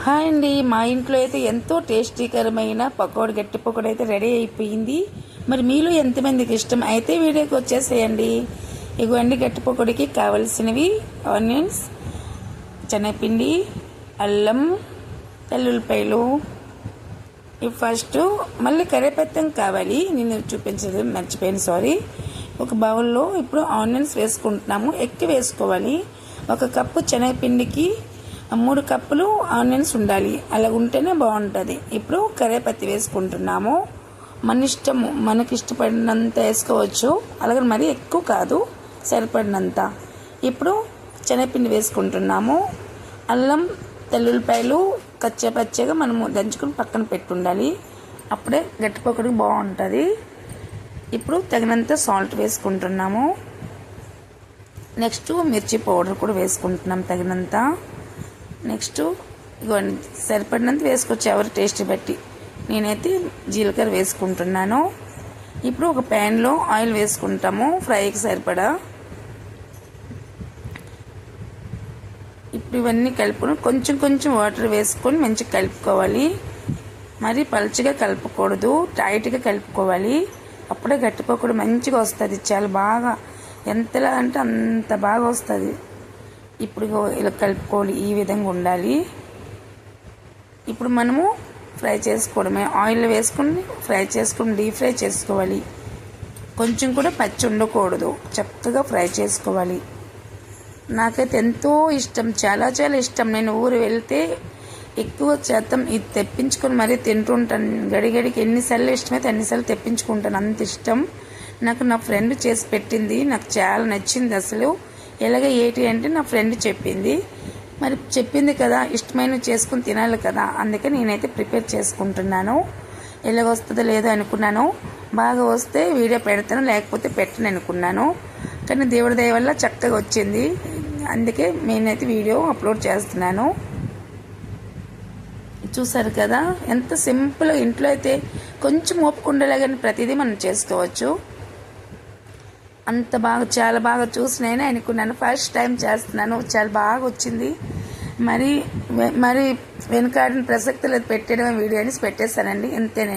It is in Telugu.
హాయ్ అండి, మా ఇంట్లో అయితే ఎంతో టేస్టీకరమైన పకోడీ, గట్టి పకోడీ అయితే రెడీ అయిపోయింది. మరి మీలో ఎంతమందికి ఇష్టం అయితే వీడియోకి వచ్చేసేయండి. ఇగోండి గట్టి పకోడీకి కావలసినవి ఆనియన్స్, శనగపిండి, అల్లం, వెల్లుల్లిపాయలు. ఇవి ఫస్ట్ మళ్ళీ కరివేపాకు కావాలి, నేను చూపించదు మర్చిపోయాను, సారీ. ఒక బౌల్లో ఇప్పుడు ఆనియన్స్ వేసుకుంటున్నాము, ఎక్కువ వేసుకోవాలి. 1 కప్పు శనగపిండికి 3 కప్పులు ఆనియన్స్ ఉండాలి, అలా ఉంటేనే బాగుంటుంది. ఇప్పుడు కరివేపాకు వేసుకుంటున్నాము, మన ఇష్టము, మనకి ఇష్టపడినంత వేసుకోవచ్చు, అలాగే మరీ ఎక్కువ కాదు, సరిపడినంత. ఇప్పుడు శనగపిండి వేసుకుంటున్నాము. అల్లం, వెల్లుల్లిపాయలు కచ్చపచ్చగా మనము దంచుకుని పక్కన పెట్టుండాలి, అప్పుడే గట్టి పకోడీ బాగుంటుంది. ఇప్పుడు తగినంత సాల్ట్ వేసుకుంటున్నాము. నెక్స్ట్ మిర్చి పౌడర్ కూడా వేసుకుంటున్నాం తగినంత. నెక్స్ట్ ఇవన్నీ సరిపడినంత వేసుకోవచ్చు, ఎవరి టేస్ట్ బట్టి. నేనైతే జీలకర్ర వేసుకుంటున్నాను. ఇప్పుడు ఒక ప్యాన్లో ఆయిల్ వేసుకుంటాము ఫ్రైకి సరిపడా. ఇప్పుడు ఇవన్నీ కలుపుకొని కొంచెం కొంచెం వాటర్ వేసుకొని మంచిగా కలుపుకోవాలి. మరి పలుచగా కలుపుకూడదు, టైట్గా కలుపుకోవాలి, అప్పుడే గట్టి పకోడీ మంచిగా వస్తుంది. చాలా బాగా, ఎంతలా అంటే అంత బాగా వస్తుంది. ఇప్పుడు ఇలా కలుపుకోవాలి, ఈ విధంగా ఉండాలి. ఇప్పుడు మనము ఫ్రై చేసుకోవడమే, ఆయిల్ వేసుకుని ఫ్రై చేసుకుని డీప్ ఫ్రై చేసుకోవాలి. కొంచెం కూడా పచ్చి ఉండకూడదు, చక్కగా ఫ్రై చేసుకోవాలి. నాకైతే ఎంతో ఇష్టం, చాలా చాలా ఇష్టం. నేను ఊరు వెళ్తే ఎక్కువ శాతం ఇది తెప్పించుకొని మరీ తింటుంటాను. గడిగడికి ఎన్నిసార్లు ఇష్టమైతే అన్నిసార్లు తెప్పించుకుంటాను, అంత ఇష్టం నాకు. నా ఫ్రెండ్ చేసి పెట్టింది, నాకు చాలా నచ్చింది అసలు. ఎలాగ ఏంటి అంటే నా ఫ్రెండ్ చెప్పింది, మరి చెప్పింది కదా, ఇష్టమైనవి చేసుకుని తినాలి కదా, అందుకే నేనైతే ప్రిపేర్ చేసుకుంటున్నాను. ఎలాగ వస్తుందో లేదో అనుకున్నాను, బాగా వస్తే వీడియో పెడతాను, లేకపోతే పెట్టను అనుకున్నాను. కానీ దేవుడి దయ వల్ల చక్కగా వచ్చింది, అందుకే నేనైతే వీడియో అప్లోడ్ చేస్తున్నాను. చూసారు కదా ఎంత సింపుల్గా, ఇంట్లో అయితే కొంచెం ఓపుకుండేలా కానీ ప్రతిదీ మనం చేసుకోవచ్చు. అంత బాగా, చాలా బాగా చూసి నేనే అనుకున్నాను, ఫస్ట్ టైం చేస్తున్నాను, చాలా బాగా వచ్చింది. మరి వెనకాడిన ప్రసక్తి లేదు, పెట్టడమే వీడియో అని పెట్టేస్తానండి, అంతే. నేను